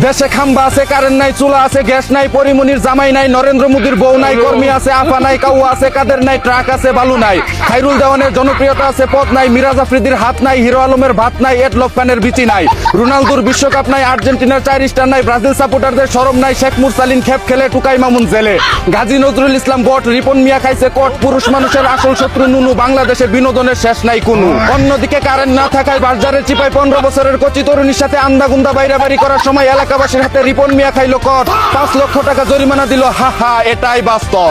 দেশে খাম্বা আছে, কারেন্ট নাই, চুলা আছে, গ্যাস নাই, পরিমনির জামাই নাই, নরেন্দ্র মোদীর বউ নাই, কর্মী আছে, আফা নাই, কাউয়া আছে, কাদের নাই, ট্রাক আছে, বালু নাই, খাইরুল দেওয়ানের জনপ্রিয়তা আছে, পদ নাই, মিরাজ আফ্রিদির হাত নাই, হিরো আলমের ভাত নাই, এডলফ খানের বিচি নাই, রোনালদোর বিশ্বকাপ নাই, আর্জেন্টিনার 4 স্টার নাই, ব্রাজিল সাপোর্টারদের শরম নাই, শেখ মুরসালিন খেপ খেলে, টুকাই মামুন জেলে, গাজী নজরুল ইসলাম বট, রিপন মিয়া খাইছে কট, পুরুষ মানুষের আসল শত্রু নুনু, বাংলাদেশে বিনোদনের শেষ নাই কোনো। অন্যদিকে কারেন্ট না থাকায় বাজারের চিপায় 15 বছরের কচি তরুণীর সাথে আন্দাগুন্দা বাইরাবাড়ি করার সময় এলাকাবাসীর হাতে রিপন মিয়া খাইলো কট, 5 লক্ষ টাকা জরিমানা দিল, হা হা, এটাই বাস্তব।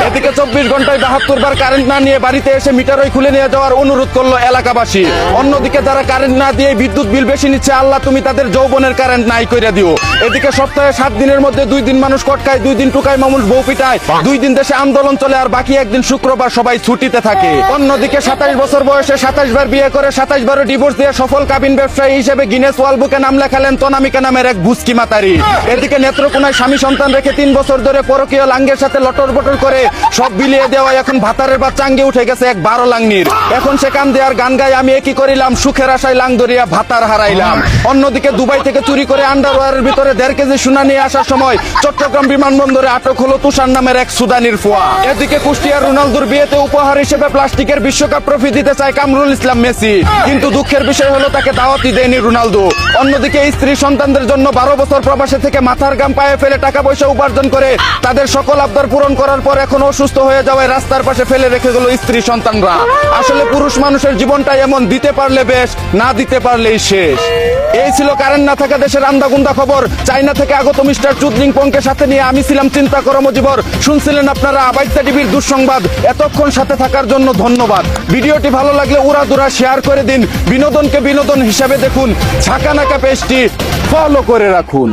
এদিকে 24 ঘন্টায় 72 বার কারেন্ট না নিয়ে বাড়িতে এসে মিটারই খুলে নিয়ে যাওয়ার অনুরোধ করলো এলাকাবাসী। অন্যদিকে যারা কারেন্ট না দিয়ে বিদ্যুৎ বিল বেশি নিচ্ছে, আল্লাহ তুমি তাদের যৌবনের কারেন্ট নাই কইরা দিও। এদিকে সপ্তাহে 7 দিনের মধ্যে 2 দিন মানুষ কটকায়, 2 দিন টুকাই মামুন বউ পিটায়, 2 দিন দেশে আন্দোলন চলে, আর বাকি একদিন শুক্রবার সবাই ছুটিতে থাকে। অন্যদিকে 27 বছর বয়সে 27 বার বিয়ে করে 27 বারও ডিভোর্স দিয়ে সফল কাবিন ব্যবসায়ী হিসেবে গিনেস ওয়ার্ল্ড বুকে নাম লেখালেন তনামিকা নামের এক ভুসকি মাতারি। এদিকে নেত্রকোনায় স্বামী সন্তান রেখে 3 বছর ধরে পরকীয় লাঙ্গের সাথে লটর বটর করে সব বিলিয়ে দেওয়া এখন ভাতারের বা চাঙ্গে উঠে গেছে এক 12 লাঙ্গির। এখন সে কান দেয়ার গান গায়, আমি একই করিলাম, সুখের আশায় লাং ধরিয়া ভাতার হারাইলাম। অন্যদিকে দুবাই থেকে চুরি করে আন্ডারওয়্যারের ভিতরে 1.5 কেজি সোনা নিয়ে আসার সময় চট্টগ্রাম বিমানবন্দরে আটক হলো তুষার নামের এক সুদানির ফোয়া। এদিকে কুষ্টিয়ার রোনালদোর বিয়েতে উপহার হিসেবে প্লাস্টিকের বিশ্বকাপ ট্রফি দিতে চায় কামরুল ইসলাম মেসি, কিন্তু দুঃখের বিষয় হলো তাকে দাওয়াতই দেয়নি রোনালদো। অন্যদিকে স্ত্রী সন্তানদের জন্য 12 বছর প্রবাসে থেকে মাথার গাম পায়ে ফেলে টাকা পয়সা উপার্জন করে তাদের সকল আবদার পূরণ করার পর এখন অসুস্থ হয়ে যাওয়ায় রাস্তার পাশে ফেলে রেখে গেল স্ত্রী সন্তানরা। আসলে পুরুষ মানুষের জীবনটাই এমন, দিতে পারলে বেশ, না দিতে পারলেই শেষ। এই ছিল কারেন্ট না থাকা দেশের আন্দাগুন্দা খবর। চায়না থেকে আগত মিস্টার চুদলিং পংকে সাথে নিয়ে আমি ছিলাম চিন্তা করো মজিবর। শুনছিলেন আপনারা আবাইত্যা টিভির দুঃসংবাদ। এতক্ষণ সাথে থাকার জন্য ধন্যবাদ। ভিডিওটি ভালো লাগলে উড়াদুরা শেয়ার করে দিন। বিনোদনকে বিনোদন হিসাবে দেখুন। ঝাঁকানাকা পেজটি ফলো করে রাখুন।